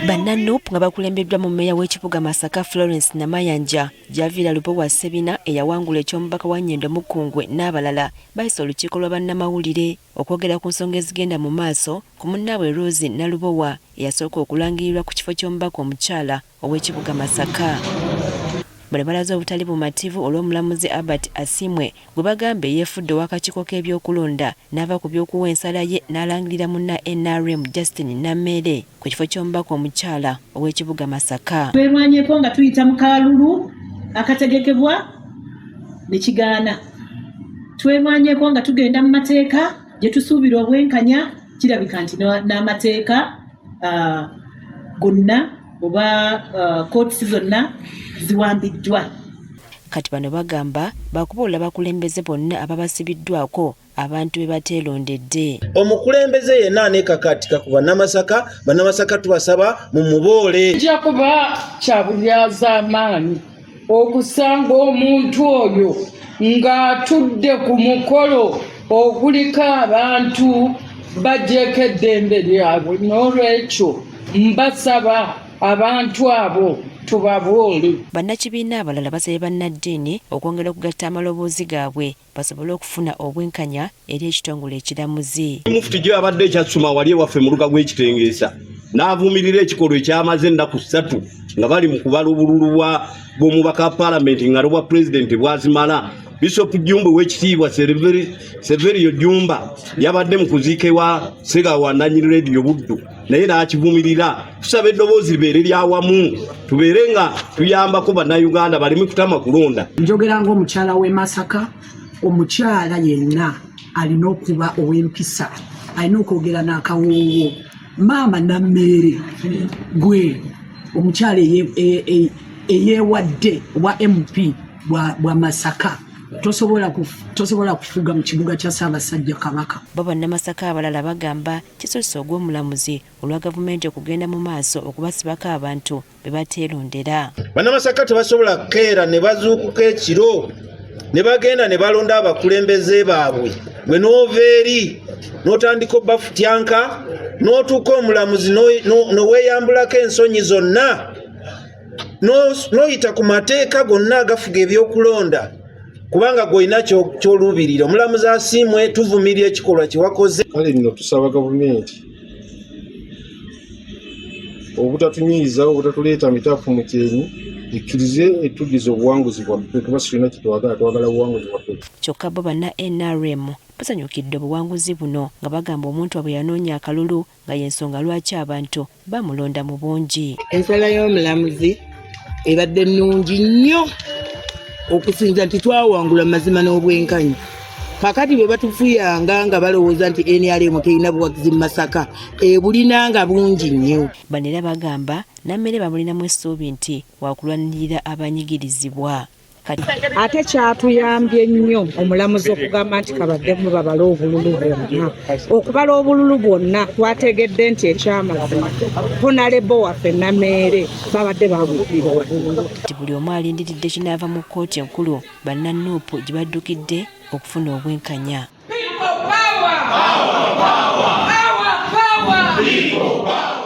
Bannanuupu nga bakulembeddwa mu mmeeya w'ekibuga Masaka Florence Namayanja, Javira Lubowa Sebina eyawangula eky'omubaka wa Nnyendo Mukungwe n'abalala bayise olukiiko lwa bannamawulire okwogera ku nsonga ezigenda mu maaso ku munnaabwe Rose Nalubowa eyasooka okulangirirwa ku kifo ky'omubaka omukyala ow'ekibuga Masaka. Bano balaze obutali bumativu olw'omulamuzi Albert Asimwe gwe bagambe yeefudde w'akakiiko k'ebyokulonda n'ava ku by'okuwa ensala ye n'alangirira munna NRM Justin Nammere ku kifo ky'omubaka omukyala ow'ekibuga Masaka. Twemanyeeko nga tuyita mu kalulu akategekebwa ne kigaana. Twemanyeeko nga tugenda mu mateeka gye tusuubira obwenkanya kirabika nti n'amateeka gonna oba kooti zonna ziwambiddwa. Kati bano bagamba bakubuulira bakulembeze bonna ababasibiddwako abantu be bateerondedde. Omukulembeze yenna aneekakatika ku bannamasaka tubasaba mu muboole. Kijja kuba kya bulyazaamaanyi okusanga omuntu oyo ng'atudde ku mukolo oguliko abantu bagyeko eddembe lyabwe. N'olwekyo mbasaba abantu abo tubaboole. Bannakibiina abalala basabye bannaddiini okwongera okugatta amaloboozi gaabwe basobole okufuna obwenkanya eri ekitongole ekiramuzi. Mufuti gye abadde ekyasuma wali ewaffe mu luga gw'ekitengeesa n'avumirira ekikolwa ekyamaze ennaku 3 nga bali mu kubala obululu bw'omubaka wa paalamenti nga lobwa pulezidenti bwazimala. Bishop Jumbe w'ekitiibwa Severio Jumba yabadde mu kuziika ewa Segawa Nanyini Radio Buddu naye n'akivumirira. Tusaba eddoboozi libeere lyawamu tubeere nga tuyambako bannayuganda baleme kutama kulonda. Njogera ng'omukyala w'e Masaka, omukyala yenna alina okuba ow'empisa, alina okwogera n'akawoowo. Maama Nammere gwe omukyala eyeewadde wa MP bwa Masaka tosobola kufuga mu kibuga kya Ssaabasajja Kabaka. Bo bannamasaka abalala bagamba kisoose ogw'omulamuzi olwa gavumenti okugenda mu maaso okubasibako abantu be bateerondera. Bannamasaka tebasobola kukeera ne bazuukuka ekiro ne bagenda ne balonda abakulembeze baabwe. Gwe n'ova eri n'otandika obbafutyanka n'otuuka omulamuzi n'oweeyambulako ensonyi zonna n'oyita ku mateeka gonna agafuga ebyokulonda kubanga gw'olina ky'oluubirira. Omulamuzi Asiimwe tuvumirira ekikolwa kye wakoze. Kale nno tusaba gavumenti obutatunyiiza obutatuleeta mitaafu mu kyenyi ikkirize etuddiza obuwanguzi bwaffe kuba tulina twagala obuwanguzi bwaffe. Kyokka bo banna NRM basanyukidde obuwanguzi buno nga bagamba omuntu bwe yanoonya akalulu nga y'ensonga lwaki abantu bamulonda mu bungi. Ensala y'omulamuzi ebadde nnungi nnyo okusinza nti twawangula mazima n'obwenkanya. Kakati bwe batufuyanga nga balowooza nti NRM terina buwagizi mu Masaka ebulinanga bungi nnyo. Bano era bagamba Nammere bamulinamu essuubi nti waakulwanirira abanyigirizibwa. Ate kyatuyambye nnyo omulamuzi okugamba nti kabaddemu babala obululu bwonna. Okubala obululu bwonna twategedde nti ekyamazima Honorable waffe Nammere babadde babuulira obululu. Buli omu alindiridde kinaava mu kkooti enkulu bannanuupu gye baddukidde okufuna obwenkanya. People power! Power, power! Power, power! People power!